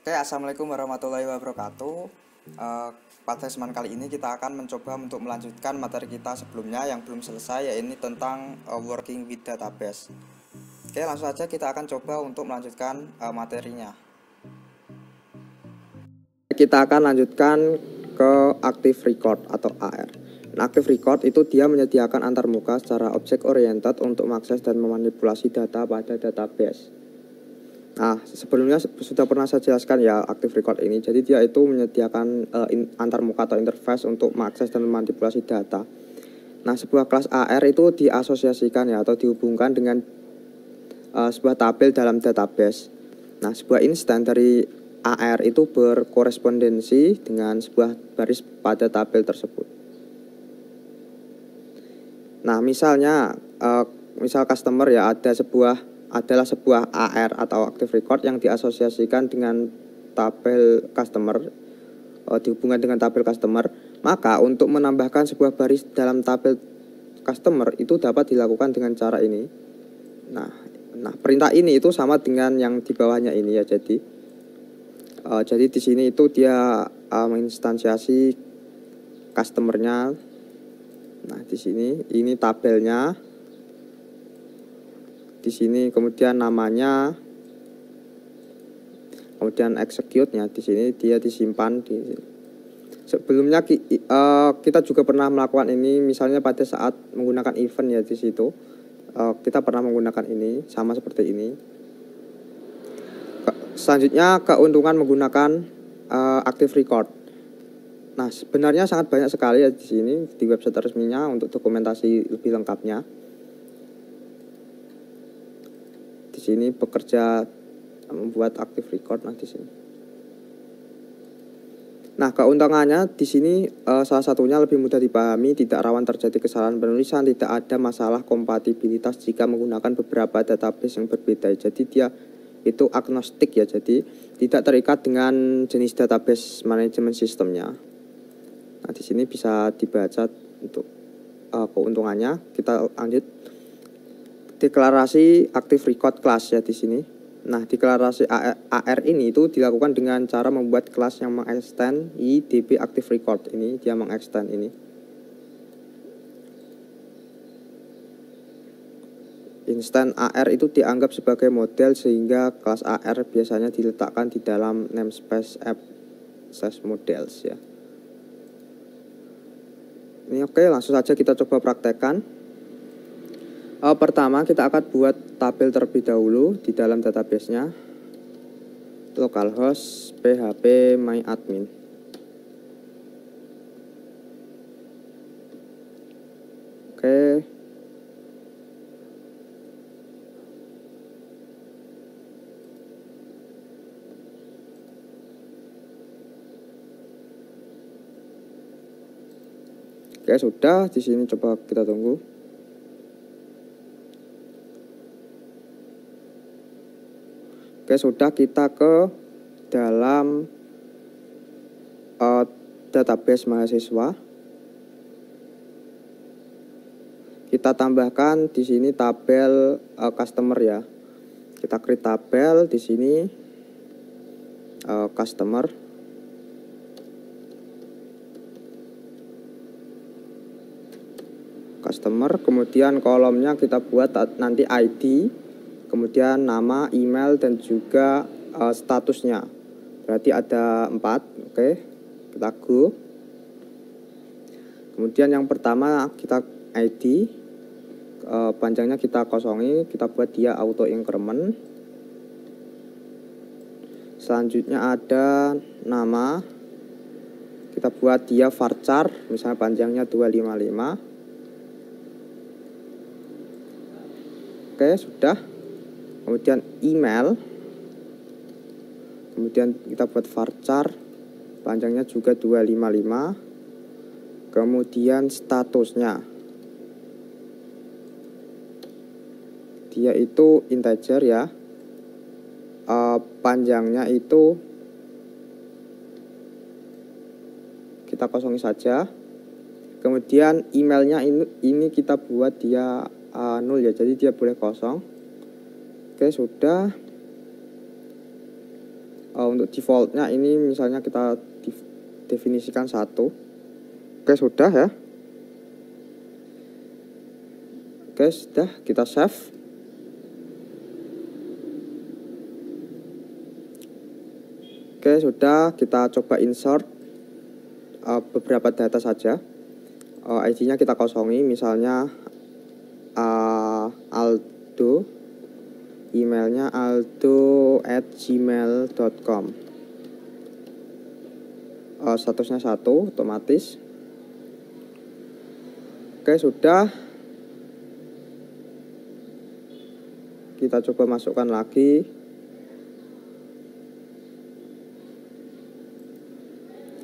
Oke, assalamualaikum warahmatullahi wabarakatuh. Pada kesempatan kali ini kita akan mencoba untuk melanjutkan materi kita sebelumnya yang belum selesai, yaitu tentang working with database. Oke, langsung saja kita akan coba untuk melanjutkan materinya. Kita akan lanjutkan ke Active Record atau AR. Active Record itu dia menyediakan antarmuka secara object oriented untuk mengakses dan memanipulasi data pada database. Nah, sebelumnya sudah pernah saya jelaskan ya Active Record ini. Jadi dia itu menyediakan antarmuka atau interface untuk mengakses dan memanipulasi data. Nah, sebuah kelas AR itu diasosiasikan ya atau dihubungkan dengan sebuah tabel dalam database. Nah, sebuah instan dari AR itu berkorespondensi dengan sebuah baris pada tabel tersebut. Nah, misalnya misal customer ya adalah sebuah AR atau Active Record yang diasosiasikan dengan tabel customer, dihubungkan dengan tabel customer, maka untuk menambahkan sebuah baris dalam tabel customer itu dapat dilakukan dengan cara ini. Nah, perintah ini itu sama dengan yang di bawahnya ini ya. Jadi di sini itu dia menginstansiasi customernya. Nah, di sini ini tabelnya. Di sini kemudian namanya, kemudian execute-nya di sini dia disimpan di sini. Sebelumnya kita juga pernah melakukan ini, misalnya pada saat menggunakan event ya di situ. Kita pernah menggunakan ini sama seperti ini. Selanjutnya keuntungan menggunakan Active Record. Nah, sebenarnya sangat banyak sekali ya di sini di website resminya untuk dokumentasi lebih lengkapnya. Di sini bekerja membuat Active Record. Nah, di sini. Nah, keuntungannya di sini salah satunya lebih mudah dipahami, tidak rawan terjadi kesalahan penulisan, tidak ada masalah kompatibilitas jika menggunakan beberapa database yang berbeda. Jadi dia itu agnostik ya, jadi tidak terikat dengan jenis database manajemen sistemnya. Nah, di sini bisa dibaca untuk keuntungannya. Kita lanjut. Deklarasi Active Record Class ya di sini. Nah, deklarasi AR ini itu dilakukan dengan cara membuat kelas yang mengextend DB Active Record ini, dia mengextend ini. Instan AR itu dianggap sebagai model sehingga kelas AR biasanya diletakkan di dalam namespace app models ya. Ini oke, langsung saja kita coba praktekkan. Pertama kita akan buat tabel terlebih dahulu di dalam database-nya. Localhost php myadmin. Oke. Oke, sudah. Di sini coba kita tunggu. Oke, sudah, kita ke dalam database mahasiswa. Kita tambahkan di sini tabel customer ya. Kita create tabel di sini customer. Kemudian kolomnya kita buat nanti ID, kemudian nama, email, dan juga statusnya. Berarti ada 4. Oke, kita go. Kemudian yang pertama kita ID, panjangnya kita kosongi, kita buat dia auto increment. Selanjutnya ada nama, kita buat dia varchar, misalnya panjangnya 255. Oke, sudah. Kemudian email, kemudian kita buat varchar, panjangnya juga 255. Kemudian statusnya, dia itu integer ya, panjangnya itu kita kosongi saja. Kemudian emailnya ini kita buat dia 0 ya, jadi dia boleh kosong. Oke, sudah. Untuk defaultnya ini misalnya kita definisikan 1. Oke, sudah ya. Oke, sudah, kita save. Oke, sudah, kita coba insert beberapa data saja. ID-nya kita kosongi, misalnya Aldo, emailnya aldo@gmail.com. Statusnya 1, otomatis. Oke, sudah. Kita coba masukkan lagi.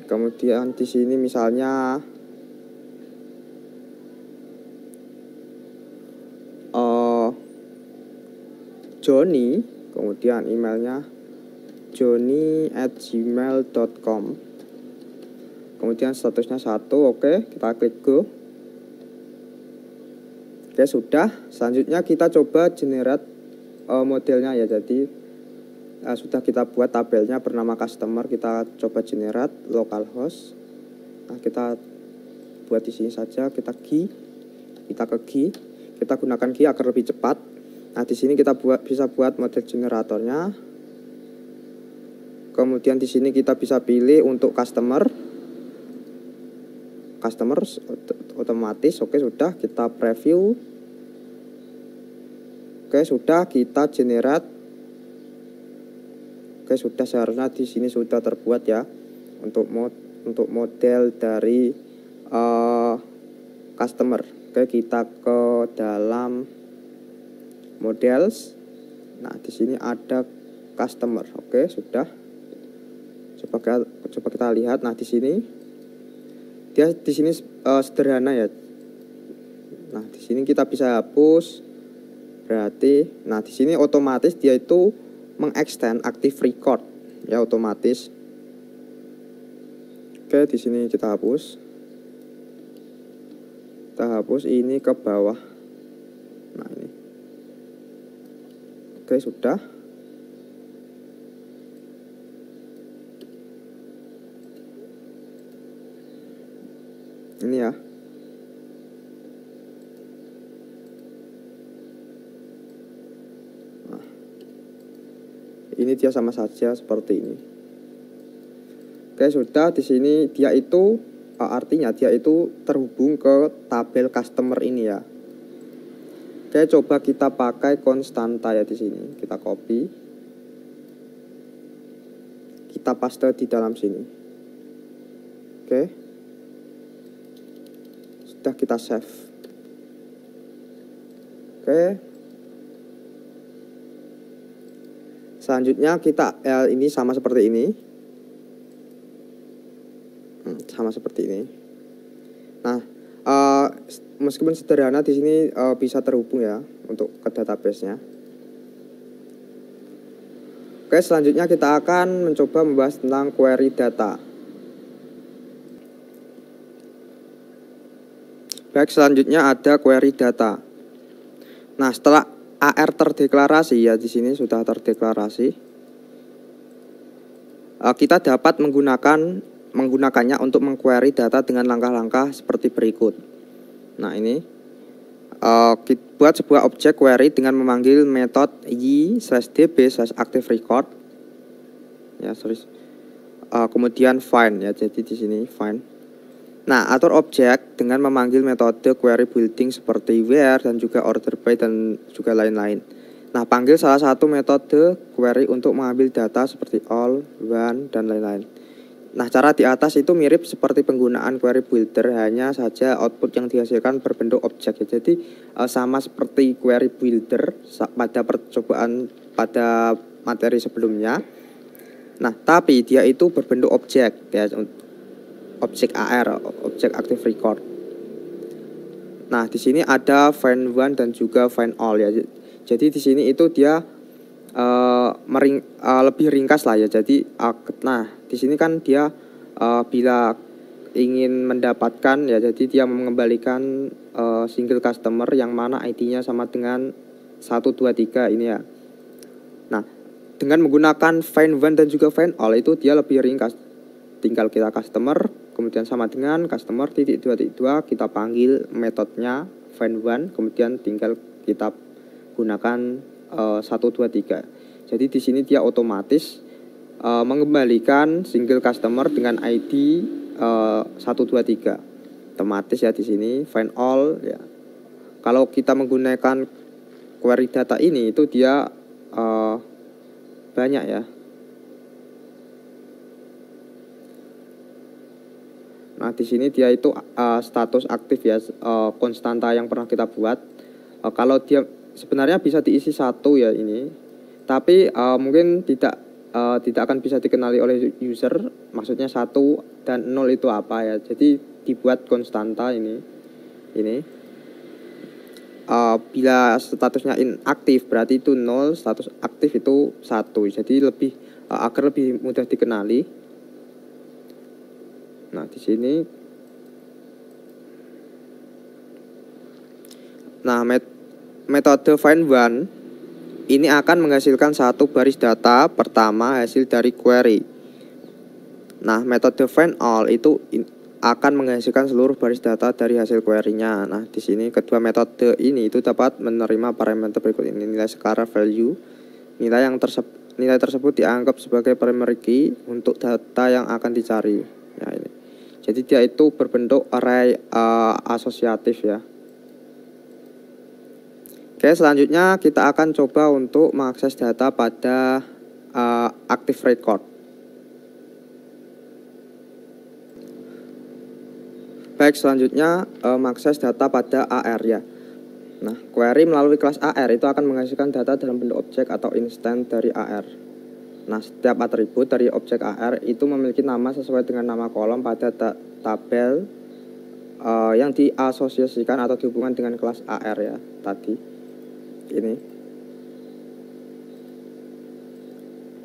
Kemudian di sini misalnya Johnny, kemudian emailnya johnny@gmail.com. Kemudian statusnya 1, oke, kita klik go. Oke, sudah. Selanjutnya kita coba generate modelnya ya. Jadi sudah kita buat tabelnya bernama customer, kita coba generate localhost. Nah, kita buat di sini saja, kita key, kita ke key, kita gunakan key agar lebih cepat. Nah, di sini kita bisa buat model generatornya. Kemudian di sini kita bisa pilih untuk customer otomatis. Oke, sudah, kita preview. Oke, sudah, kita generate. Oke, sudah, seharusnya di sini sudah terbuat ya untuk model dari customer. Oke, kita ke dalam models. Nah, di sini ada customer. Oke, sudah. Coba kita lihat. Nah, di sini dia sederhana ya. Nah, di sini kita bisa hapus. Berarti, nah di sini otomatis dia itu mengextend active record ya, otomatis. Oke, di sini kita hapus. Kita hapus ini ke bawah. Nah, ini. Oke, sudah. Ini ya. Nah, ini dia sama saja seperti ini. Oke, sudah. Di sini dia itu artinya dia itu terhubung ke tabel customer ini ya. Oke, coba kita pakai konstanta ya di sini. Kita copy. Kita paste di dalam sini. Oke. Sudah, kita save. Oke. Selanjutnya kita ini sama seperti ini. Sama seperti ini. Nah, meskipun sederhana di sini bisa terhubung ya untuk ke database-nya. Oke, selanjutnya kita akan mencoba membahas tentang query data. Baik, selanjutnya ada query data. Nah, setelah AR terdeklarasi ya, di sini sudah terdeklarasi. Kita dapat menggunakannya untuk mengquery data dengan langkah-langkah seperti berikut. Nah, ini kita buat sebuah objek query dengan memanggil metode y/db/activerecord ya, kemudian find ya, jadi di sini find. Nah, atur objek dengan memanggil metode query building seperti where dan juga order by dan juga lain-lain. Nah, panggil salah satu metode query untuk mengambil data seperti all, one, dan lain-lain. Nah, cara di atas itu mirip seperti penggunaan query builder, hanya saja output yang dihasilkan berbentuk objek ya. Jadi sama seperti query builder pada percobaan pada materi sebelumnya. Nah, tapi dia itu berbentuk objek ya, objek AR, objek active record. Nah, di sini ada find one dan juga find all ya. Jadi di sini itu dia lebih ringkas lah ya. Jadi nah, di sini kan dia bila ingin mendapatkan ya, jadi dia mengembalikan single customer yang mana ID-nya sama dengan 123 ini ya. Nah, dengan menggunakan find one dan juga find all itu dia lebih ringkas. Tinggal kita customer, kemudian sama dengan customer titik 2 kita panggil metodenya find one, kemudian tinggal kita gunakan 1 2 3. Jadi di sini dia otomatis mengembalikan single customer dengan ID 1 2 3. Otomatis ya di sini find all ya. Kalau kita menggunakan query data ini itu dia banyak ya. Nah, di sini dia itu status aktif ya, konstanta yang pernah kita buat. Kalau dia sebenarnya bisa diisi 1 ya ini, tapi mungkin tidak akan bisa dikenali oleh user. Maksudnya 1 dan 0 itu apa ya? Jadi dibuat konstanta ini. Bila statusnya inaktif berarti itu 0, status aktif itu 1. Jadi lebih agar lebih mudah dikenali. Nah, di sini metode find one ini akan menghasilkan 1 baris data pertama hasil dari query. Nah, metode find all itu akan menghasilkan seluruh baris data dari hasil query-nya. Nah, di sini kedua metode ini itu dapat menerima parameter berikut ini: nilai scalar value. Nilai tersebut dianggap sebagai primary key untuk data yang akan dicari. Ya, ini. Jadi dia itu berbentuk array asosiatif ya. Oke, selanjutnya kita akan coba untuk mengakses data pada active record. Baik, selanjutnya mengakses data pada AR ya. Nah, query melalui kelas AR itu akan menghasilkan data dalam bentuk objek atau instan dari AR. Nah, setiap atribut dari objek AR itu memiliki nama sesuai dengan nama kolom pada tabel yang diasosiasikan atau dihubungkan dengan kelas AR ya tadi. Ini.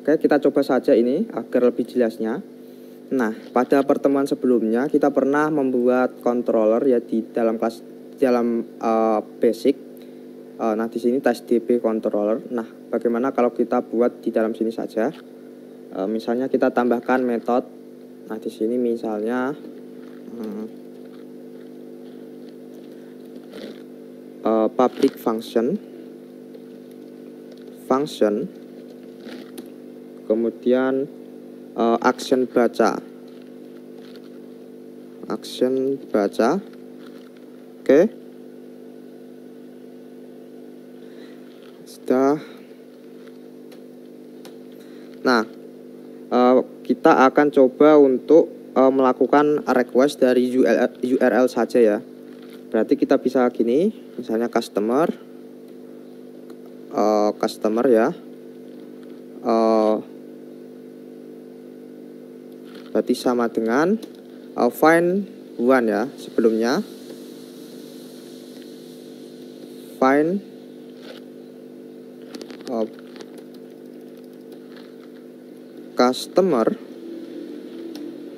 Oke, kita coba saja ini agar lebih jelasnya. Nah, pada pertemuan sebelumnya kita pernah membuat controller ya di dalam kelas basic. Nah, di sini test DB controller. Nah, bagaimana kalau kita buat di dalam sini saja? Misalnya kita tambahkan metode. Nah, di sini misalnya public function, kemudian action baca, oke. Sudah. Nah, kita akan coba untuk melakukan request dari URL saja ya. Berarti kita bisa gini, misalnya customer ya. Berarti sama dengan find one ya, sebelumnya find customer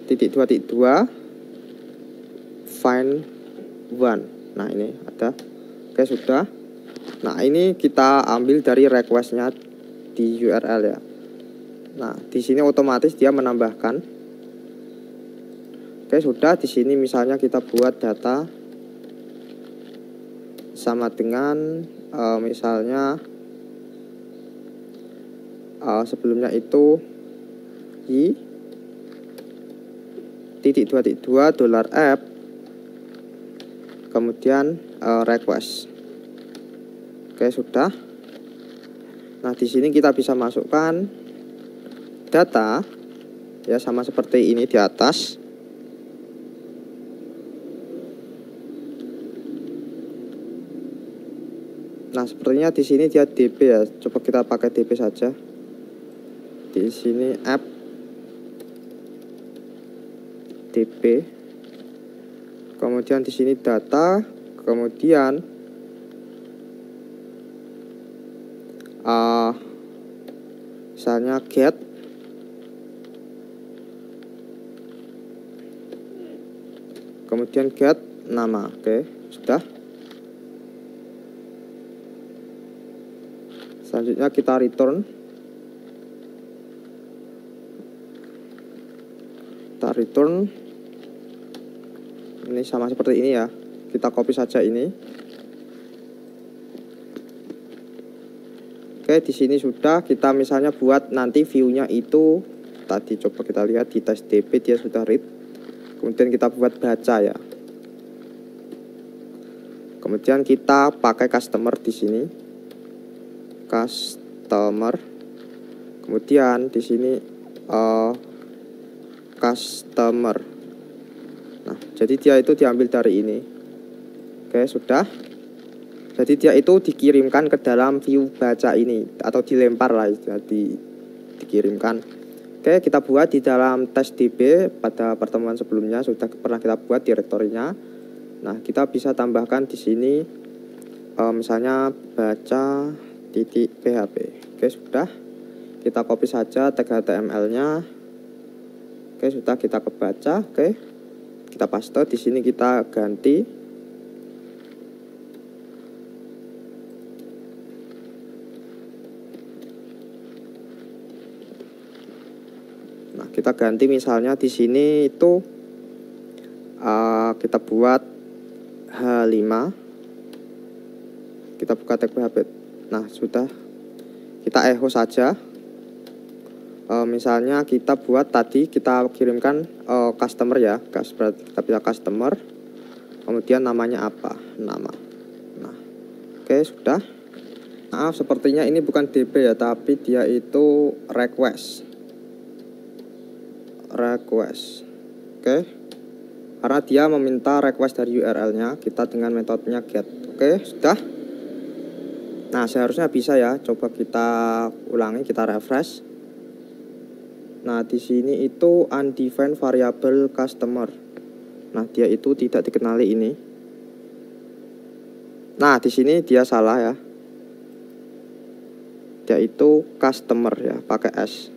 titik 2 find one. Nah, ini ada. Oke, sudah. Nah, ini kita ambil dari requestnya di URL ya. Nah, di sini otomatis dia menambahkan. Oke, sudah. Di sini misalnya kita buat data sama dengan misalnya sebelumnya itu i titik 2 $app kemudian request. Oke, sudah. Nah, di sini kita bisa masukkan data ya, sama seperti ini di atas. Nah, sepertinya di sini dia DB ya. Coba kita pakai DB saja. Di sini app DB. Kemudian di sini data, kemudian misalnya get, kemudian get nama. Oke, sudah. Selanjutnya kita return. Kita return. Ini sama seperti ini ya. Kita copy saja ini. Oke, di sini sudah. Kita misalnya buat nanti view-nya itu tadi coba kita lihat di tes DB dia sudah read. Kemudian kita buat baca ya. Kemudian kita pakai customer di sini. Customer. Kemudian di sini customer. Nah, jadi dia itu diambil dari ini. Oke, sudah. Jadi dia itu dikirimkan ke dalam view baca ini atau dilempar lah, dikirimkan. Oke, kita buat di dalam tes DB pada pertemuan sebelumnya sudah pernah kita buat direktorinya. Nah, kita bisa tambahkan di sini misalnya baca .php. Oke, sudah. Kita copy saja tag HTML-nya. Oke, sudah kita kebaca. Oke. Kita paste di sini, kita ganti. Nah, kita ganti misalnya di sini itu kita buat H5. Kita buka tag PHP. Nah, sudah. Kita echo saja. Misalnya kita buat tadi kita kirimkan customer ya, kita pilih customer, kemudian namanya apa, nama. Nah, oke, sudah. Maaf, sepertinya ini bukan DB ya, tapi dia itu request. Oke, karena dia meminta request dari URL-nya, kita dengan metodenya get. Oke, sudah. Nah, seharusnya bisa ya. Coba kita ulangi, kita refresh. Nah, di sini itu undefined variable customer. Nah, dia itu tidak dikenali ini. Nah, di sini dia salah ya. Dia itu customer ya, pakai S.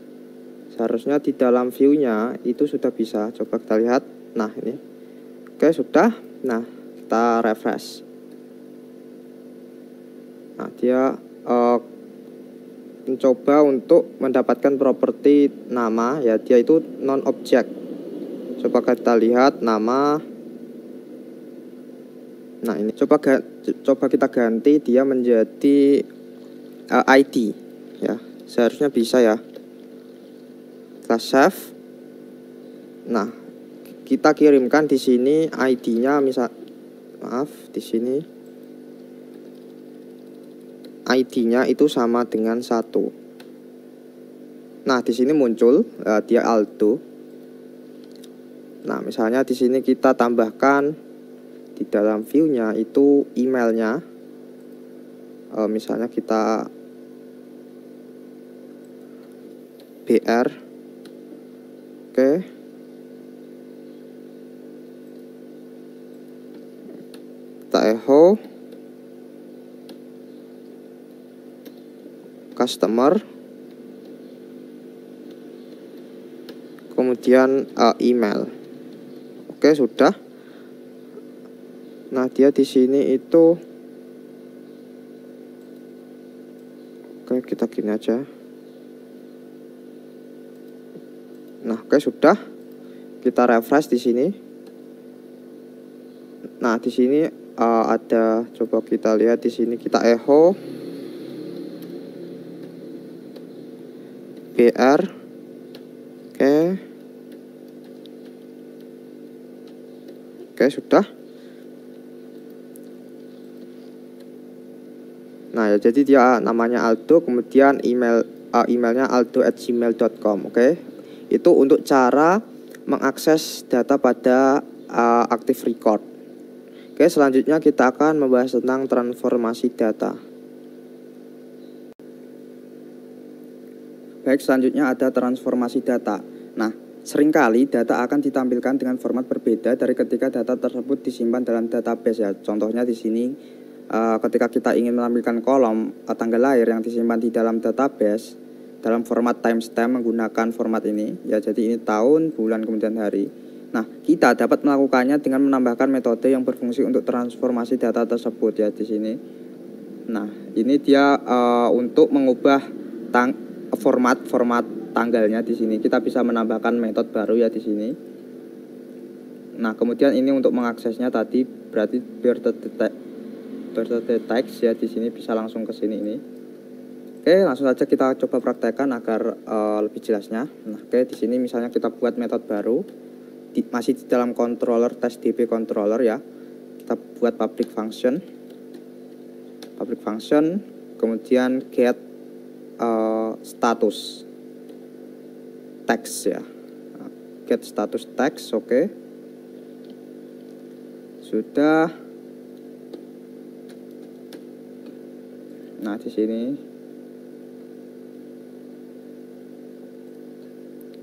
Seharusnya di dalam view-nya itu sudah bisa. Coba kita lihat. Nah, ini. Oke, sudah. Nah, kita refresh. Nah, dia mencoba untuk mendapatkan properti nama ya, dia itu non object. Coba kita lihat nama. Nah, ini coba kita ganti dia menjadi ID ya. Seharusnya bisa ya. Kita save. Nah, kita kirimkan di sini ID-nya di sini ID-nya itu sama dengan 1. Nah, di sini muncul dia Aldo. Nah, misalnya di sini kita tambahkan di dalam view-nya itu emailnya. Misalnya kita BR. Oke. Kita echo. Customer, kemudian email. Oke, sudah. Nah, dia di sini itu oke, kita gini aja. Nah, oke, sudah. Kita refresh di sini. Nah, di sini ada, coba kita lihat di sini, kita echo BR. Oke, sudah. Nah, ya, jadi dia namanya Aldo, kemudian emailnya aldo@gmail.com. Oke, itu untuk cara mengakses data pada Active Record. Oke, selanjutnya kita akan membahas tentang transformasi data. Baik, selanjutnya ada transformasi data. Nah, seringkali data akan ditampilkan dengan format berbeda dari ketika data tersebut disimpan dalam database ya. Contohnya di sini ketika kita ingin menampilkan kolom tanggal lahir yang disimpan di dalam database dalam format timestamp menggunakan format ini ya. Jadi ini tahun, bulan, kemudian hari. Nah, kita dapat melakukannya dengan menambahkan metode yang berfungsi untuk transformasi data tersebut ya di sini. Nah, ini dia untuk mengubah format tanggalnya di sini. Kita bisa menambahkan metode baru ya di sini. Nah, kemudian ini untuk mengaksesnya tadi berarti text ya, di sini bisa langsung ke sini ini. Oke, langsung saja kita coba praktekkan agar lebih jelasnya. Nah, oke, di sini misalnya kita buat metode baru masih di dalam controller test.db controller ya. Kita buat public function, kemudian get status text ya. Nah, get status text, oke. Sudah. Nah, di sini.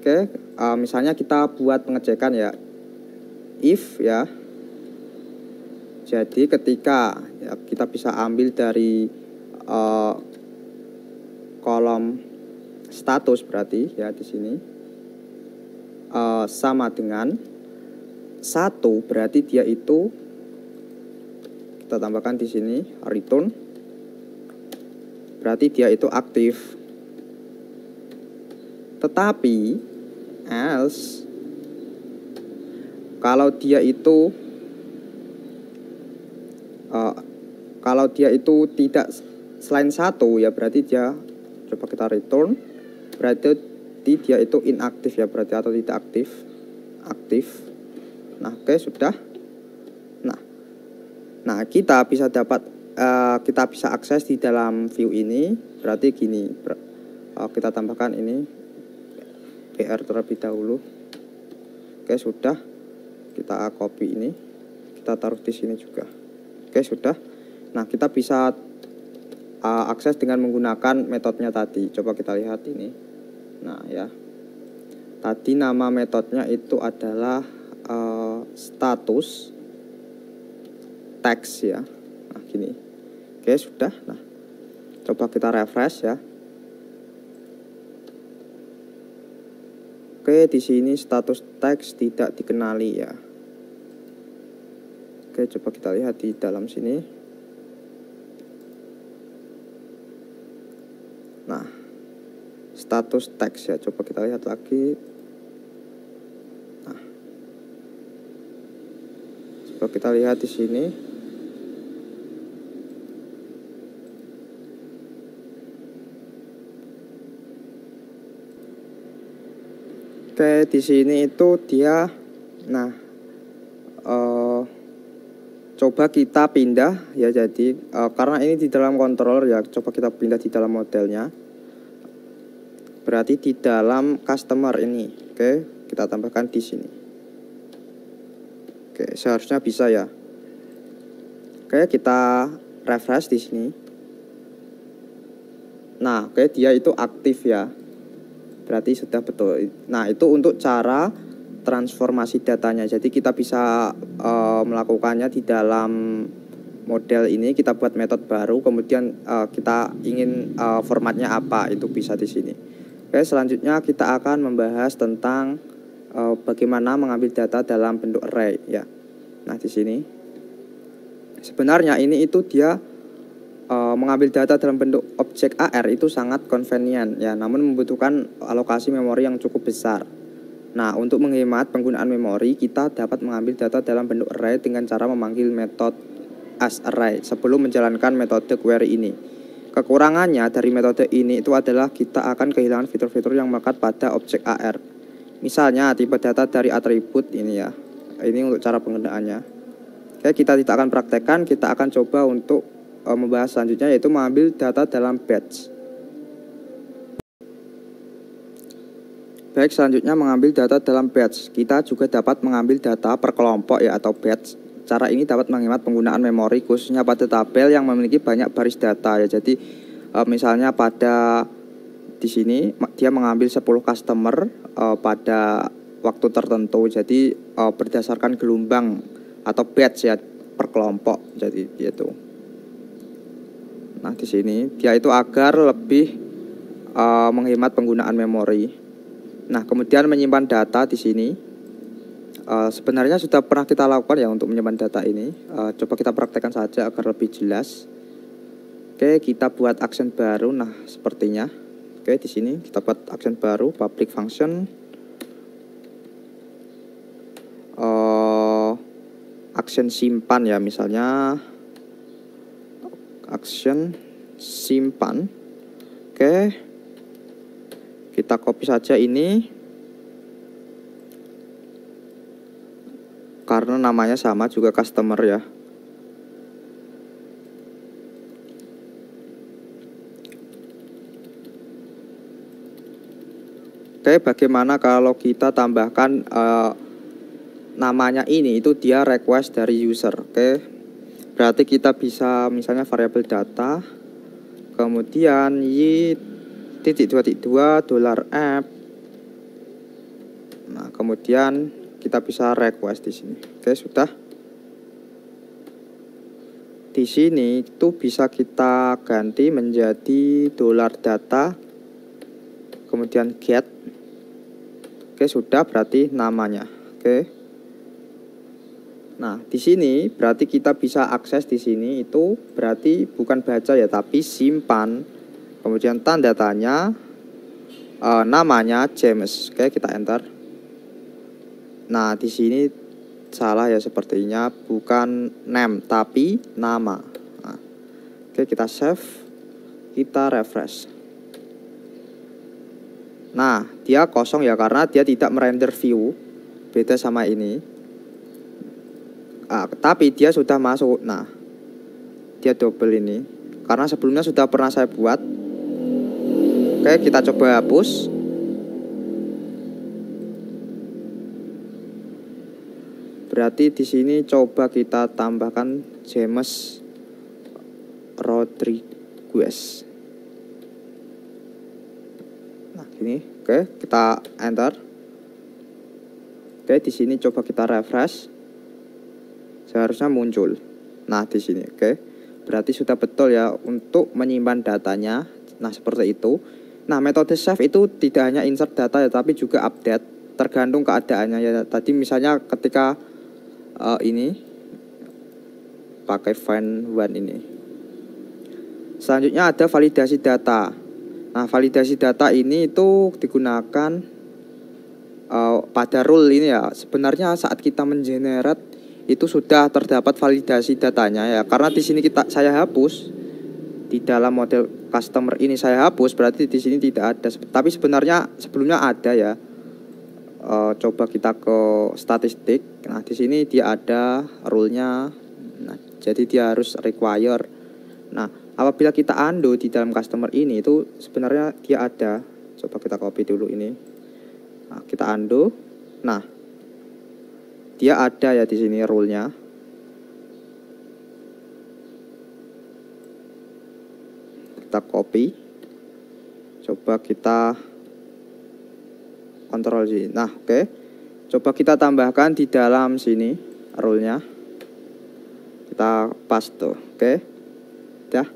Oke, misalnya kita buat pengecekan ya, if ya. Jadi ketika ya, kita bisa ambil dari kolom status berarti ya di sini sama dengan 1, berarti dia itu kita tambahkan di sini return, berarti dia itu aktif. Tetapi else kalau dia itu tidak selain 1 ya, berarti dia, coba kita return, berarti dia itu inaktif ya, berarti atau tidak aktif. Nah, oke, sudah. Nah, kita bisa akses di dalam view ini, berarti gini, kita tambahkan ini BR terlebih dahulu. Oke, sudah. Kita copy ini, kita taruh di sini juga. Oke, sudah. Nah, kita bisa akses dengan menggunakan metodenya tadi. Coba kita lihat ini. Nah, ya. Tadi nama metodenya itu adalah status text ya. Nah, gini. Oke, sudah. Nah, coba kita refresh ya. Oke, di sini status teks tidak dikenali ya. Oke, coba kita lihat di dalam sini. Nah, status teks ya, coba kita lihat lagi. Nah, coba kita lihat di sini. Oke, di sini itu dia. Nah, coba kita pindah ya, jadi karena ini di dalam controller ya, coba kita pindah di dalam modelnya. Berarti di dalam customer ini. Oke, kita tambahkan di sini. Oke, seharusnya bisa ya. Oke, kita refresh di sini. Nah, oke, dia itu aktif ya. Berarti sudah betul. Nah, itu untuk cara transformasi datanya. Jadi kita bisa melakukannya di dalam model ini. Kita buat metode baru, kemudian kita ingin formatnya apa, itu bisa di sini. Oke, selanjutnya kita akan membahas tentang bagaimana mengambil data dalam bentuk array ya. Nah, di sini sebenarnya ini itu dia mengambil data dalam bentuk objek AR itu sangat convenient ya, namun membutuhkan alokasi memori yang cukup besar. Nah, untuk menghemat penggunaan memori, kita dapat mengambil data dalam bentuk array dengan cara memanggil metode asArray sebelum menjalankan metode query ini. Kekurangannya dari metode ini itu adalah kita akan kehilangan fitur-fitur yang melekat pada objek AR. Misalnya tipe data dari atribut ini ya. Ini untuk cara penggunaannya. Oke, kita tidak akan praktekkan, kita akan coba untuk membahas selanjutnya, yaitu mengambil data dalam batch. Baik, selanjutnya mengambil data dalam batch. Kita juga dapat mengambil data per kelompok ya, atau batch. Cara ini dapat menghemat penggunaan memori khususnya pada tabel yang memiliki banyak baris data ya. Jadi misalnya pada di sini dia mengambil 10 customer pada waktu tertentu. Jadi berdasarkan gelombang atau batch ya, per kelompok. Jadi itu. Nah, di sini dia itu agar lebih menghemat penggunaan memori. Nah, kemudian menyimpan data di sini. Sebenarnya sudah pernah kita lakukan ya untuk menyimpan data ini. Coba kita praktekkan saja agar lebih jelas. Oke, kita buat action baru. Nah, sepertinya. Oke, di sini kita buat action baru, public function action simpan ya, misalnya action simpan. Oke, kita copy saja ini karena namanya sama juga customer ya. Oke, bagaimana kalau kita tambahkan namanya ini itu dia request dari user. Oke, berarti kita bisa misalnya variabel data, kemudian y.2.2 $app. Nah, kemudian kita bisa request di sini. Oke, sudah. Di sini itu bisa kita ganti menjadi $data, kemudian get. Oke, sudah, berarti namanya. Oke. Nah, di sini berarti kita bisa akses di sini itu berarti bukan baca ya, tapi simpan. Kemudian tanda tanya, namanya James. Oke, kita enter. Nah, di sini salah ya sepertinya, bukan name tapi nama. Nah, oke, kita save, kita refresh. Nah, dia kosong ya karena dia tidak merender view, beda sama ini. Tapi dia sudah masuk. Nah, dia double ini karena sebelumnya sudah pernah saya buat. Oke, kita coba hapus. Berarti di sini coba kita tambahkan James Rodriguez. Nah, gini. Oke, kita enter. Oke, di sini coba kita refresh. Seharusnya muncul. Nah, di sini. Oke. Berarti sudah betul ya untuk menyimpan datanya. Nah, seperti itu. Nah, metode save itu tidak hanya insert data ya, tapi juga update, tergantung keadaannya ya. Tadi misalnya ketika ini pakai find one ini. Selanjutnya ada validasi data. Nah, validasi data ini itu digunakan pada rule ini ya. Sebenarnya saat kita mengenerate itu sudah terdapat validasi datanya ya. Karena di sini saya hapus di dalam model customer ini, saya hapus, berarti di sini tidak ada. Tapi sebenarnya sebelumnya ada ya. Coba kita ke statistik. Nah, di sini dia ada rule-nya. Nah, jadi dia harus require. Nah, apabila kita undo di dalam customer ini itu sebenarnya dia ada. Coba kita copy dulu ini. Nah, kita undo. Nah, dia ada ya di sini rule-nya. Kita copy. Coba kita kontrol sini. Nah, oke. Coba kita tambahkan di dalam sini rule-nya. Kita paste, oke. Ya.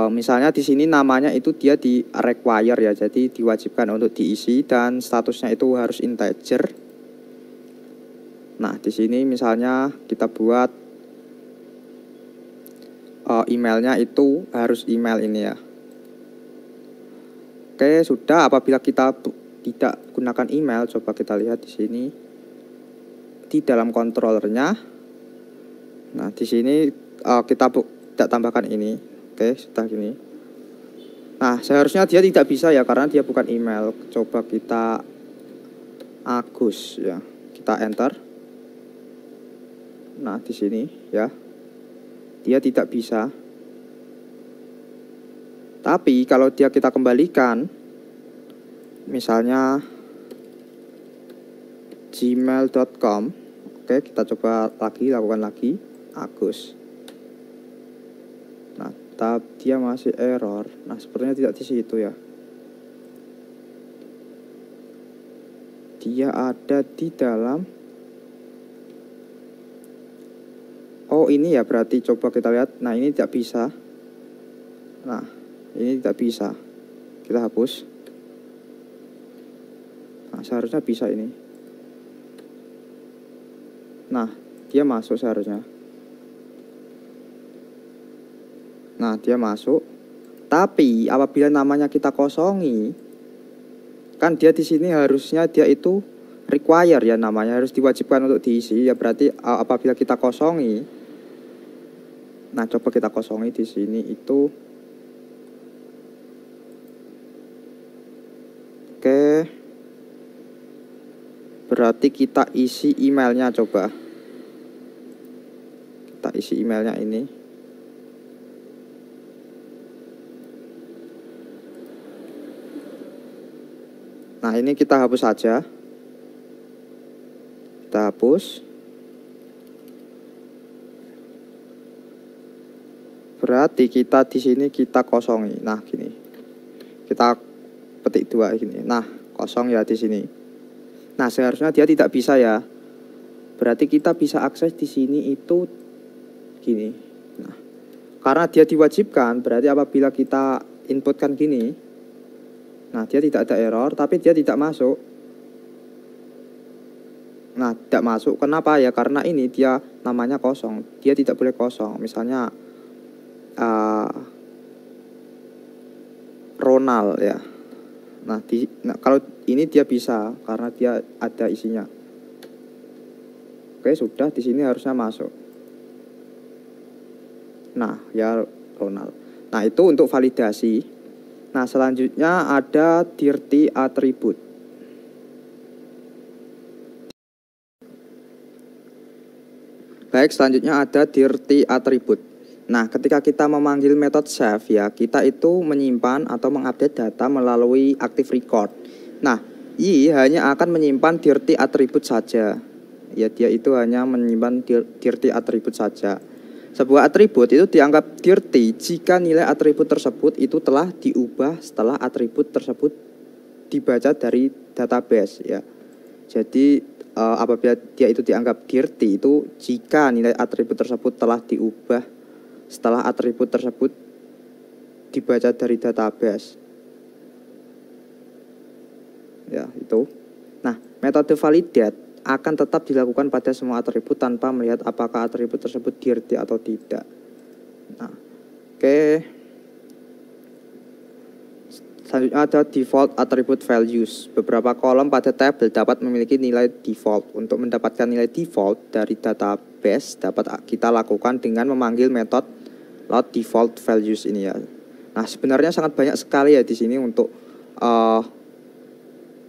Misalnya di sini namanya itu dia di require ya, jadi diwajibkan untuk diisi dan statusnya itu harus integer. Nah, di sini misalnya kita buat emailnya itu harus email ini ya. Oke, sudah. Apabila kita tidak gunakan email, coba kita lihat di sini di dalam controllernya. Nah, di sini kita tidak tambahkan ini. Oke, sudah gini. Nah, seharusnya dia tidak bisa ya karena dia bukan email. Coba kita Agus ya. Kita enter. Nah, di sini ya. Dia tidak bisa. Tapi kalau dia kita kembalikan, misalnya gmail.com. Oke, kita coba lagi, lakukan lagi Agus. Nah, dia masih error. Nah, sepertinya tidak di situ ya. Dia ada di dalam. Oh, ini ya, berarti coba kita lihat. Nah, ini tidak bisa. Nah, ini tidak bisa. Kita hapus. Nah, seharusnya bisa ini. Nah, dia masuk seharusnya. Nah, dia masuk. Tapi apabila namanya kita kosongi, kan dia di sini harusnya dia itu require ya, namanya harus diwajibkan untuk diisi ya, berarti apabila kita kosongi. Nah, coba kita kosongi di sini itu. Oke. Berarti kita isi emailnya, coba. Kita isi emailnya ini. Nah, ini kita hapus saja. Kita hapus. Berarti kita di sini kita kosongi. Nah, gini. Kita petik 2 gini. Nah, kosong ya di sini. Nah, seharusnya dia tidak bisa ya. Berarti kita bisa akses di sini itu gini. Nah, karena dia diwajibkan, berarti apabila kita inputkan gini, nah dia tidak ada error, tapi dia tidak masuk. Nah, tidak masuk. Kenapa ya? Karena ini dia namanya kosong. Dia tidak boleh kosong. Misalnya Ronald ya. Nah, kalau ini dia bisa karena dia ada isinya. Oke, sudah di sini harusnya masuk. Nah, ya Ronald. Nah, itu untuk validasi. Nah, selanjutnya ada dirty attribute. Baik, selanjutnya ada dirty attribute. Nah, ketika kita memanggil metode save ya, kita itu menyimpan atau mengupdate data melalui active record. Nah, ini hanya akan menyimpan dirty attribute saja. Ya, dia itu hanya menyimpan dirty attribute saja. Sebuah atribut itu dianggap dirty jika nilai atribut tersebut itu telah diubah setelah atribut tersebut dibaca dari database ya. Jadi apabila dia itu dianggap dirty itu jika nilai atribut tersebut telah diubah setelah atribut tersebut dibaca dari database. Ya, itu. Nah, metode validate akan tetap dilakukan pada semua atribut tanpa melihat apakah atribut tersebut dirty atau tidak. Nah, oke. Selanjutnya ada default attribute values. Beberapa kolom pada tabel dapat memiliki nilai default. Untuk mendapatkan nilai default dari database dapat kita lakukan dengan memanggil metode load default values ini ya. Nah, sebenarnya sangat banyak sekali ya di sini untuk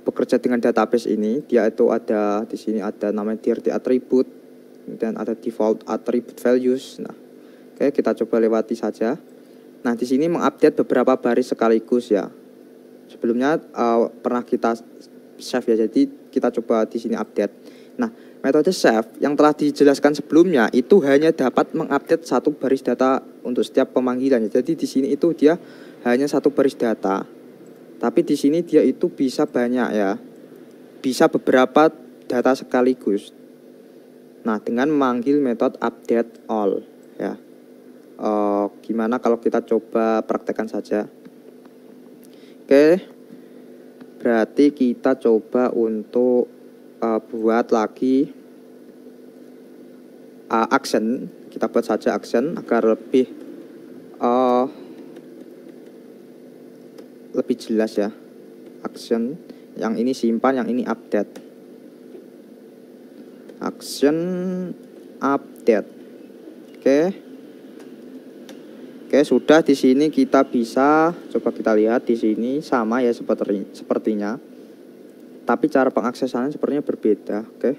bekerja dengan database ini. Dia itu ada di sini ada namanya dirty attribute dan ada default attribute values. Nah, oke, kita coba lewati saja. Nah, di sini mengupdate beberapa baris sekaligus ya. Sebelumnya pernah kita save ya, jadi kita coba di sini update. Nah, metode save yang telah dijelaskan sebelumnya itu hanya dapat mengupdate satu baris data untuk setiap pemanggilan. Jadi di sini itu dia hanya satu baris data. Tapi di sini dia itu bisa banyak ya. Bisa beberapa data sekaligus. Nah, dengan memanggil metode update all ya. Gimana kalau kita coba praktekkan saja. Oke, berarti kita coba untuk buat lagi action. Kita buat saja action agar lebih jelas ya. Action yang ini simpan, yang ini update. Action update. Oke, sudah di sini kita bisa coba kita lihat di sini sama ya sepertinya. Tapi cara pengaksesannya sepertinya berbeda. Oke.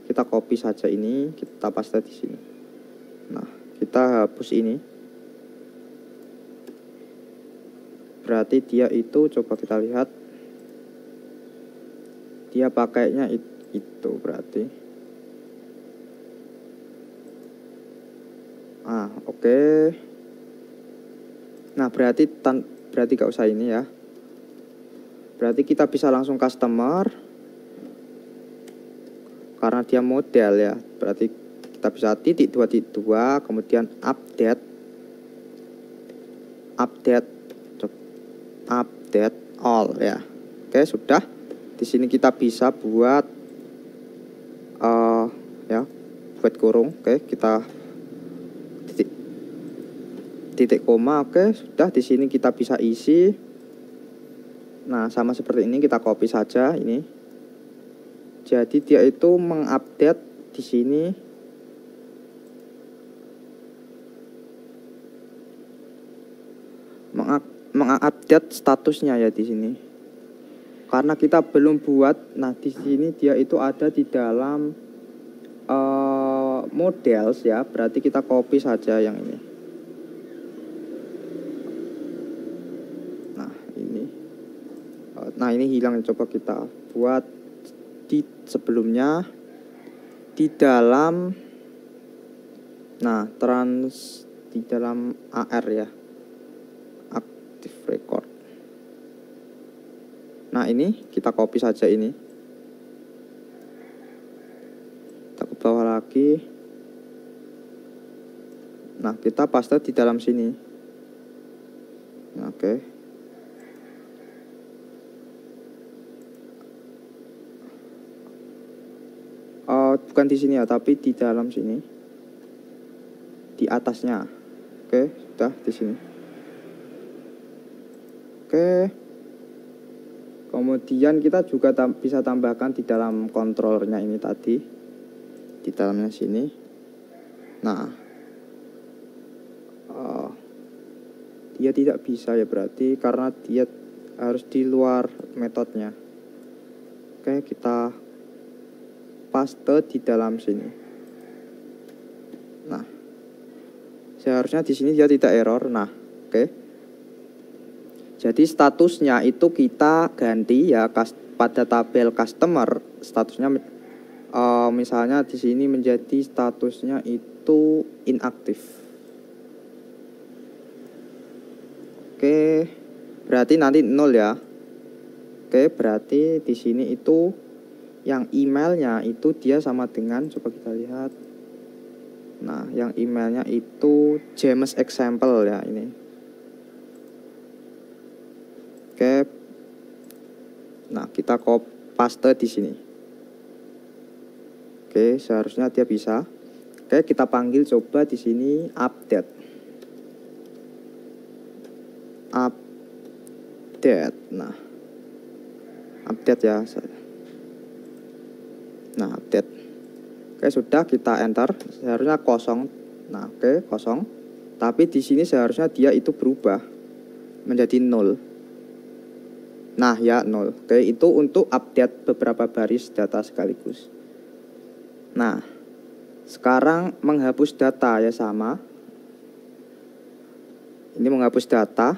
Kita copy saja ini, kita paste di sini. Nah, kita hapus ini. Berarti dia itu coba kita lihat. Dia pakainya itu berarti. Oke. Nah, berarti gak usah ini ya. Berarti kita bisa langsung customer. Karena dia model ya. Berarti kita bisa titik 2, kemudian update all ya. Oke, sudah. Di sini kita bisa buat buat kurung. Oke, kita titik. titik koma. Oke, sudah. Di sini kita bisa isi. Nah, sama seperti ini, kita copy saja ini. Jadi dia itu mengupdate di sini. Mengupdate statusnya ya di sini. Karena kita belum buat. Nah, di sini dia itu ada di dalam models ya. Berarti kita copy saja yang ini. Nah, ini hilang. Coba kita buat di sebelumnya di dalam, nah, di dalam AR ya, active record. Nah, ini kita copy saja ini. Kita ke bawah lagi. Nah, kita paste di dalam sini. Oke. Bukan di sini ya, tapi di dalam sini. Di atasnya. Oke, sudah di sini. Oke. Kemudian kita juga bisa tambahkan di dalam kontrolernya ini tadi. Di dalamnya sini. Nah. Dia tidak bisa ya, berarti karena dia harus di luar metodenya. Oke, kita paste di dalam sini. Nah, seharusnya di sini dia tidak error. Nah, oke. Jadi statusnya itu kita ganti ya pada tabel customer. Statusnya misalnya di sini menjadi statusnya itu inaktif. Oke, berarti nanti 0 ya. Oke, berarti di sini itu yang emailnya itu dia sama dengan, coba kita lihat. Nah, yang emailnya itu James example ya ini. Oke. Nah, kita paste di sini. Oke, seharusnya dia bisa. Oke, kita panggil coba di sini update. Nah, update ya. Nah, update. Oke, sudah, kita enter. Seharusnya kosong. Nah, oke, kosong. Tapi di sini seharusnya dia itu berubah menjadi 0. Nah, ya 0. Oke, itu untuk update beberapa baris data sekaligus. Nah, sekarang menghapus data ya sama. Ini menghapus data.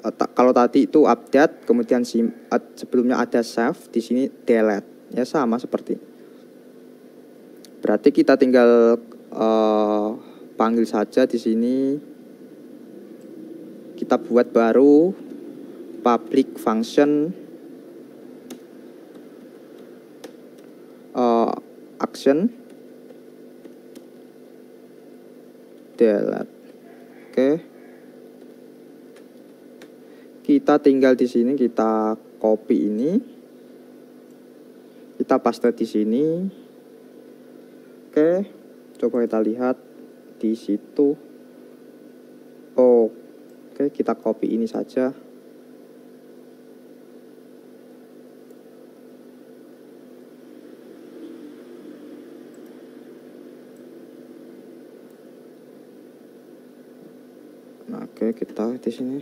Kalau tadi itu update, kemudian sebelumnya ada save, di sini delete. Ya sama seperti. Berarti kita tinggal panggil saja di sini. Kita buat baru public function action delete. Oke. Kita tinggal di sini, kita copy ini. Kita paste di sini. Oke, coba kita lihat di situ. Oke, kita copy ini saja. Nah, oke, kita di sini.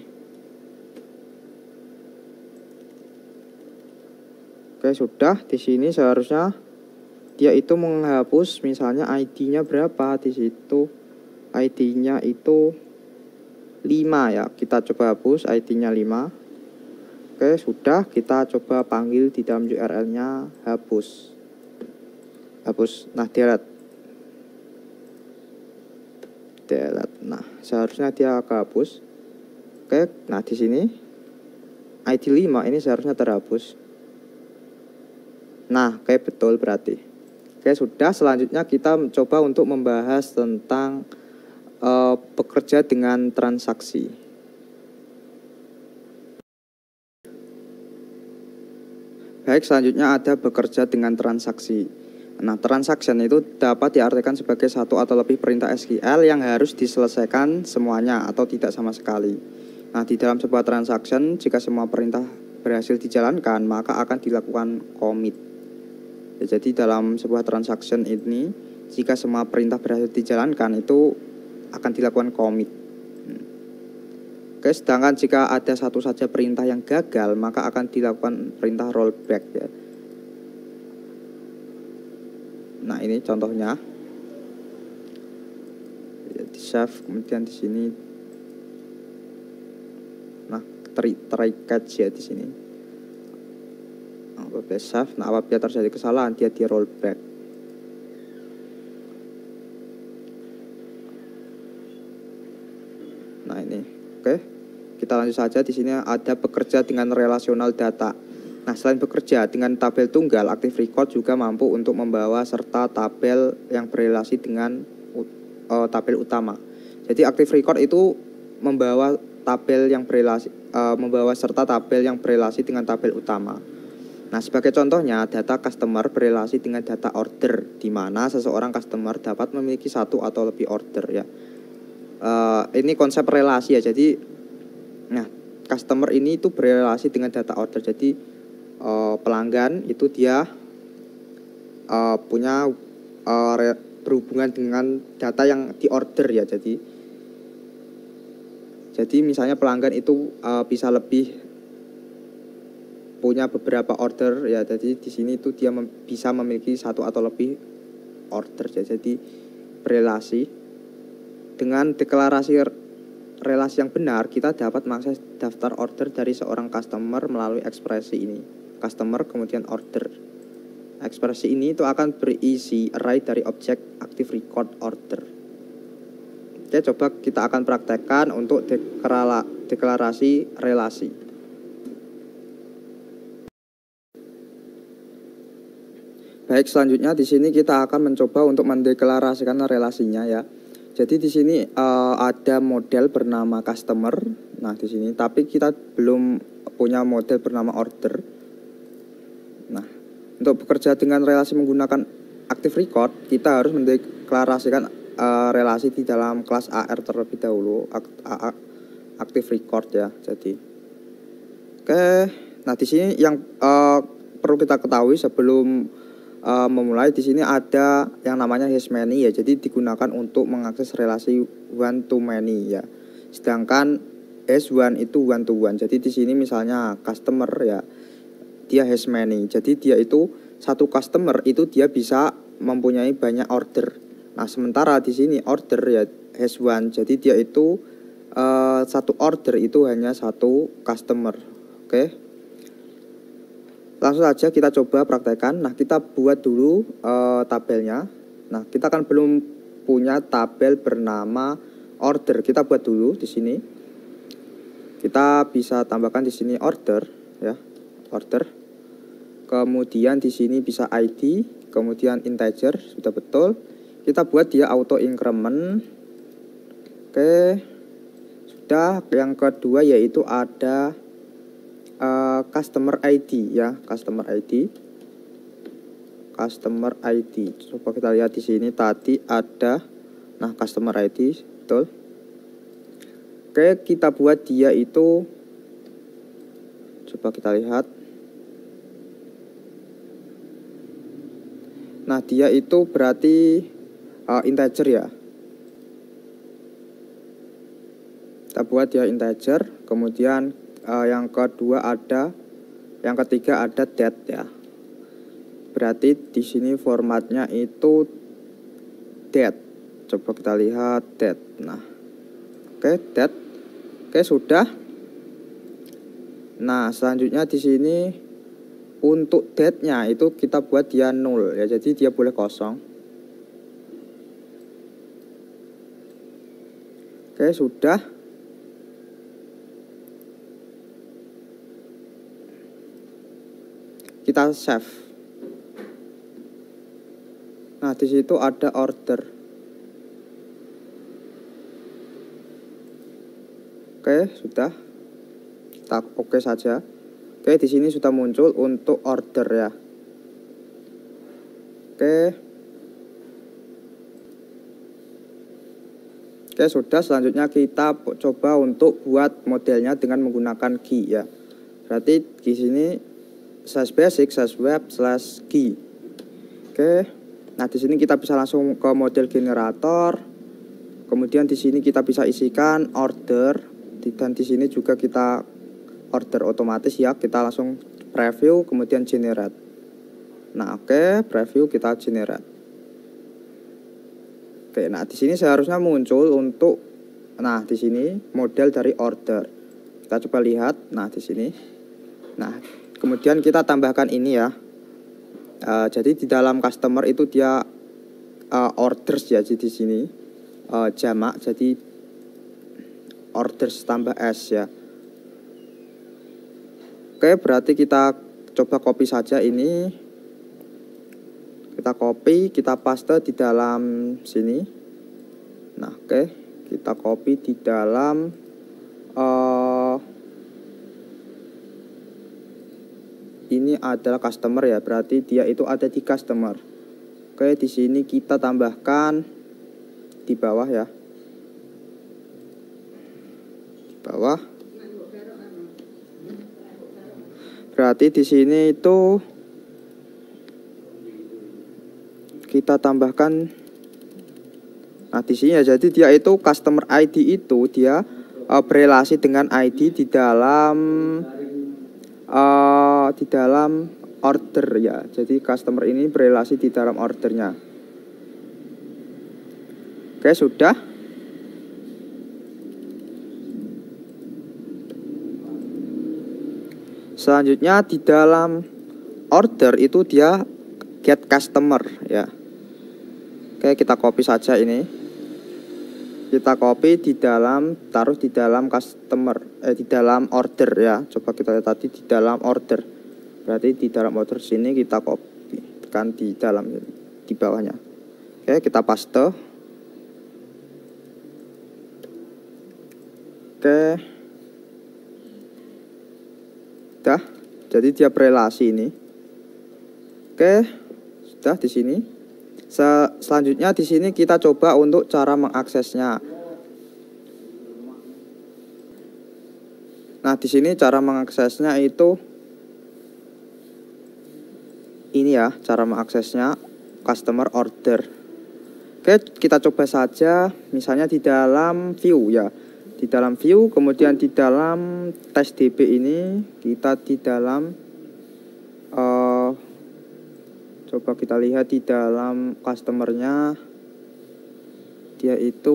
Oke, sudah. Di sini seharusnya dia itu menghapus misalnya ID-nya berapa di situ. ID-nya itu 5 ya. Kita coba hapus ID-nya 5. Oke, sudah. Kita coba panggil di dalam URL-nya hapus. Hapus. Nah, delete. Nah, seharusnya dia kehapus. Oke, nah di sini ID 5 ini seharusnya terhapus. Nah, kayak betul berarti. Oke, sudah. Selanjutnya kita mencoba untuk membahas tentang bekerja dengan transaksi. Baik, selanjutnya ada bekerja dengan transaksi. Nah, transaction itu dapat diartikan sebagai satu atau lebih perintah SQL yang harus diselesaikan semuanya atau tidak sama sekali. Nah, di dalam sebuah transaction, jika semua perintah berhasil dijalankan, maka akan dilakukan commit. Ya, jadi dalam sebuah transaction ini, jika semua perintah berhasil dijalankan, itu akan dilakukan commit. Oke, sedangkan jika ada satu saja perintah yang gagal, maka akan dilakukan perintah rollback ya. Nah, ini contohnya. Ya, di save, kemudian di sini. Nah, try catch ya di sini. Nah, apabila save, nah apabila terjadi kesalahan, dia di rollback. Nah, ini. Oke. Kita lanjut saja. Di sini ada bekerja dengan relasional data. Nah, selain bekerja dengan tabel tunggal, Active Record juga mampu untuk membawa serta tabel yang berelasi dengan tabel utama. Jadi Active Record itu membawa tabel yang berelasi, membawa serta tabel yang berelasi dengan tabel utama. Nah, sebagai contohnya, data customer berelasi dengan data order, di mana seseorang customer dapat memiliki satu atau lebih order ya. Ini konsep relasi ya. Jadi, nah, customer ini itu berelasi dengan data order. Jadi pelanggan itu dia punya berhubungan dengan data yang diorder ya. Jadi misalnya pelanggan itu bisa lebih punya beberapa order ya. Jadi di sini itu dia bisa memiliki satu atau lebih order ya. Jadi berelasi dengan deklarasi relasi yang benar, kita dapat mengakses daftar order dari seorang customer melalui ekspresi ini. Customer kemudian order. Ekspresi ini itu akan berisi array dari objek Active Record order. Oke, coba kita akan praktekkan untuk deklarasi relasi. Baik, selanjutnya di sini kita akan mencoba untuk mendeklarasikan relasinya ya. Jadi di sini ada model bernama customer. Nah, di sini tapi kita belum punya model bernama order. Nah, untuk bekerja dengan relasi menggunakan Active Record, kita harus mendeklarasikan relasi di dalam kelas AR terlebih dahulu, Active Record ya. Jadi, oke. Nah, di sini yang perlu kita ketahui sebelum memulai, di sini ada yang namanya hash many ya. Jadi digunakan untuk mengakses relasi one to many ya. Sedangkan hash one itu one to one. Jadi di sini misalnya customer ya, dia hash many. Jadi dia itu satu customer itu dia bisa mempunyai banyak order. Nah, sementara di sini order ya hash one. Jadi dia itu satu order itu hanya satu customer. Oke. Langsung saja kita coba praktekkan. Nah, kita buat dulu tabelnya. Nah, kita kan belum punya tabel bernama order. Kita buat dulu di sini. Kita bisa tambahkan di sini order ya, order. Kemudian di sini bisa ID, kemudian integer, sudah betul. Kita buat dia auto increment. Oke. Sudah. Yang kedua yaitu ada customer ID ya, customer ID. Coba kita lihat di sini tadi ada, nah customer ID, betul. Oke, kita buat dia itu, coba kita lihat. Nah, dia itu berarti integer ya. Kita buat dia integer, kemudian yang kedua ada, yang ketiga ada date ya. Berarti di sini formatnya itu date. Coba kita lihat date. Nah, oke, date. Oke, sudah. Nah, selanjutnya di sini untuk date-nya itu kita buat dia null ya. Jadi dia boleh kosong. Oke, sudah. Kita save. Nah, di situ ada order. Oke, sudah. Kita oke saja. Oke, di sini sudah muncul untuk order ya. Oke. Oke, sudah. Selanjutnya kita coba untuk buat modelnya dengan menggunakan GUI ya. Berarti di sini /basic /web /GUI. Oke. Nah, di sini kita bisa langsung ke model generator. Kemudian di sini kita bisa isikan order, dan di sini juga kita order otomatis ya. Kita langsung preview kemudian generate. Nah, oke, preview kita generate. Oke, nah di sini seharusnya muncul untuk, nah di sini model dari order. Kita coba lihat, nah di sini. Nah, kemudian kita tambahkan ini ya. Jadi di dalam customer itu dia orders ya, jadi di sini jamak, jadi orders tambah S ya. Oke, berarti kita coba copy saja ini. Kita copy, kita paste di dalam sini. Nah, oke, kita copy di dalam ini adalah customer ya, berarti dia itu ada di customer. Oke, di sini kita tambahkan di bawah ya. Di bawah. Berarti di sini itu kita tambahkan, nah di sini ya, jadi dia itu customer ID itu dia berelasi dengan ID di dalam order ya. Jadi customer ini berelasi di dalam ordernya. Oke, sudah. Selanjutnya di dalam order itu dia get customer ya. Oke, kita copy saja ini. Kita copy di dalam, taruh di dalam customer, di dalam order ya. Coba kita lihat tadi di dalam order. Berarti di dalam order sini kita copy, tekan di dalam, di bawahnya. Oke, kita paste. Oke. Dah, jadi dia berelasi ini. Oke, sudah di sini. Selanjutnya di sini kita coba untuk cara mengaksesnya. Nah, di sini cara mengaksesnya itu ini ya, cara mengaksesnya customer order. Oke, kita coba saja misalnya di dalam view ya. Di dalam view, kemudian di dalam test DB ini kita di dalam coba kita lihat di dalam customernya, dia itu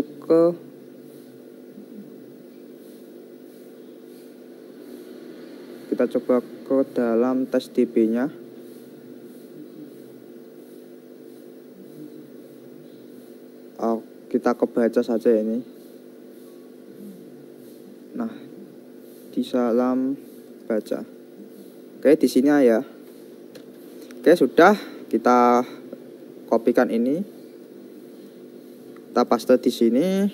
kita coba ke dalam tes DB-nya. Kita kebaca saja ini. Nah, di dalam baca. Oke, di sini ya. Oke, sudah. Kita kopikan ini, kita paste di sini.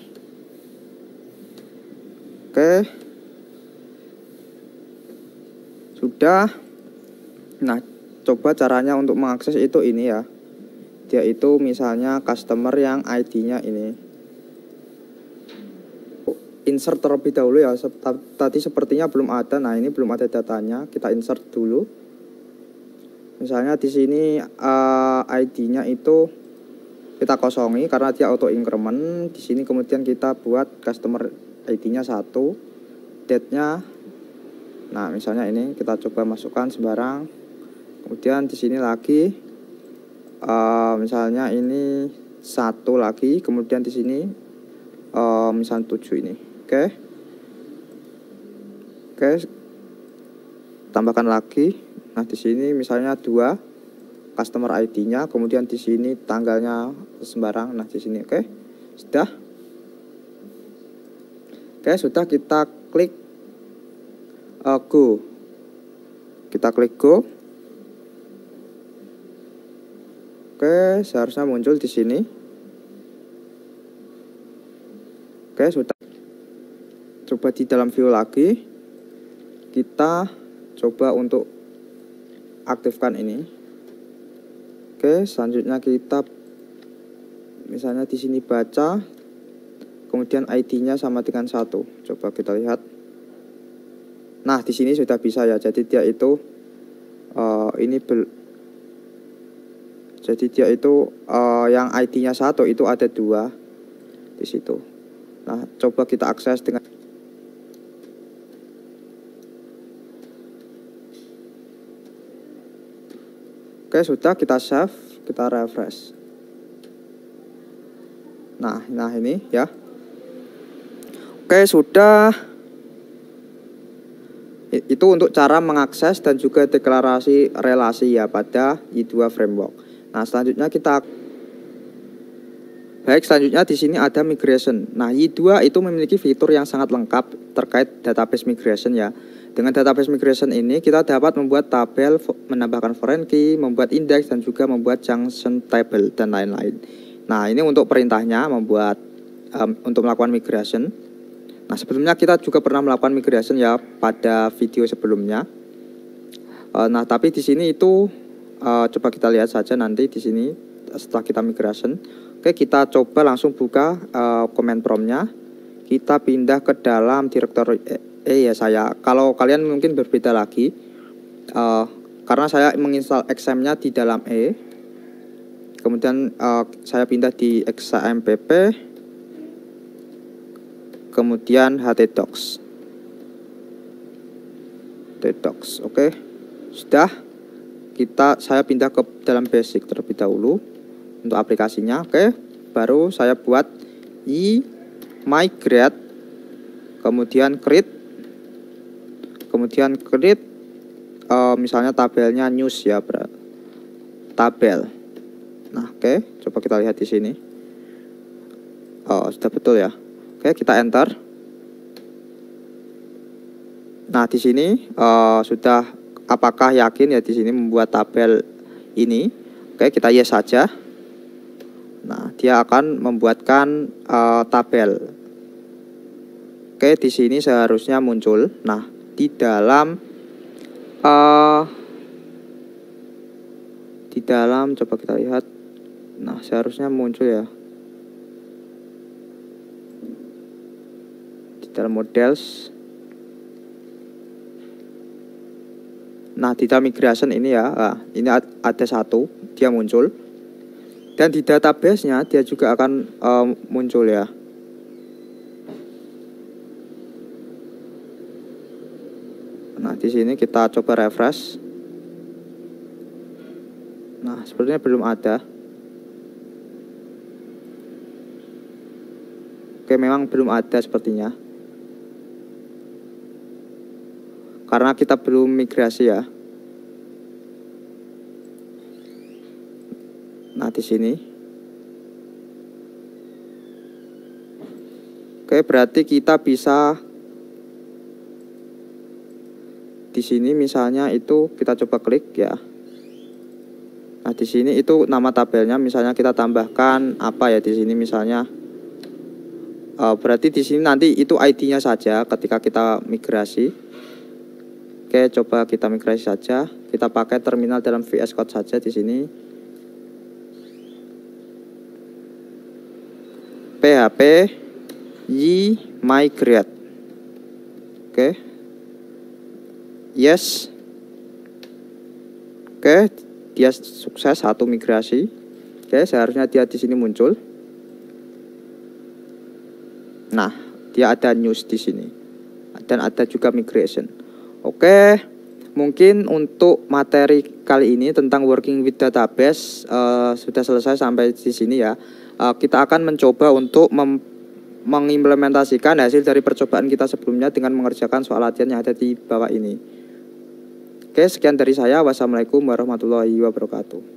Oke, sudah. Nah, coba caranya untuk mengakses itu ini ya. Dia itu misalnya customer yang ID-nya ini. Insert terlebih dahulu ya. Tadi sepertinya belum ada. Nah, ini belum ada datanya. Kita insert dulu. Misalnya di sini ID-nya itu kita kosongi karena dia auto increment. Di sini kemudian kita buat customer ID-nya 1, date-nya. Nah, misalnya ini kita coba masukkan sembarang. Kemudian di sini lagi misalnya ini 1 lagi, kemudian di sini misalnya 7 ini. Oke. Oke. Tambahkan lagi. Nah, di sini misalnya 2 customer ID-nya, kemudian di sini tanggalnya sembarang. Nah, di sini oke. Sudah. Oke, sudah, kita klik go. Kita klik go. Oke, seharusnya muncul di sini. Oke, sudah. Coba di dalam view lagi. Kita coba untuk aktifkan ini. Oke, Oke, selanjutnya kita misalnya di sini baca, kemudian ID-nya sama dengan 1. Coba kita lihat. Nah, di sini sudah bisa ya. Jadi dia itu yang ID-nya 1 itu ada 2 di situ. Nah, coba kita akses dengan Oke, sudah, kita save, kita refresh. Nah ini ya. Oke, sudah. Itu untuk cara mengakses dan juga deklarasi relasi ya pada I2 framework. Nah, selanjutnya selanjutnya di sini ada migration. Nah, I2 itu memiliki fitur yang sangat lengkap terkait database migration ya. Dengan database migration ini kita dapat membuat tabel, menambahkan foreign key, membuat index dan juga membuat junction table dan lain-lain. Nah, ini untuk perintahnya untuk melakukan migration. Nah, sebelumnya kita juga pernah melakukan migration ya pada video sebelumnya. Nah, tapi di sini itu coba kita lihat saja nanti di sini setelah kita migration. Oke, kita coba langsung buka command prompt-nya. Kita pindah ke dalam direktori kalau kalian mungkin berbeda lagi, karena saya menginstal XAMPP-nya di dalam kemudian saya pindah di XAMPP, kemudian htdocs. Oke, sudah. Saya pindah ke dalam basic terlebih dahulu untuk aplikasinya. Oke, baru saya buat migrate, kemudian create misalnya tabelnya news ya, tabel. Nah, oke, coba kita lihat di sini. Sudah betul ya. Oke, kita enter. Nah, di sini sudah, apakah yakin ya di sini membuat tabel ini? Oke, kita yes saja. Nah, dia akan membuatkan tabel. Oke, di sini seharusnya muncul. Nah, di dalam coba kita lihat. Nah, seharusnya muncul ya. Di dalam models. Nah, di dalam migration ini ya. Nah, ini ada 1, dia muncul. Dan di database-nya dia juga akan muncul ya. Nah, di sini kita coba refresh. Nah, sepertinya belum ada. Oke, memang belum ada sepertinya. Karena kita belum migrasi ya. Nah, di sini. Oke, berarti kita bisa di sini misalnya itu kita coba klik ya. Nah, di sini itu nama tabelnya misalnya kita tambahkan apa ya di sini misalnya. Berarti di sini nanti itu ID-nya saja ketika kita migrasi. Oke, coba kita migrasi saja. Kita pakai terminal dalam VS Code saja di sini. PHP migrate. Oke. Yes. Oke, dia sukses 1 migrasi. Oke, seharusnya dia di sini muncul. Nah, dia ada news di sini. Dan ada juga migration. Oke, mungkin untuk materi kali ini tentang working with database sudah selesai sampai di sini ya. Kita akan mencoba untuk mengimplementasikan hasil dari percobaan kita sebelumnya dengan mengerjakan soal latihan yang ada di bawah ini. Oke, sekian dari saya. Wassalamualaikum warahmatullahi wabarakatuh.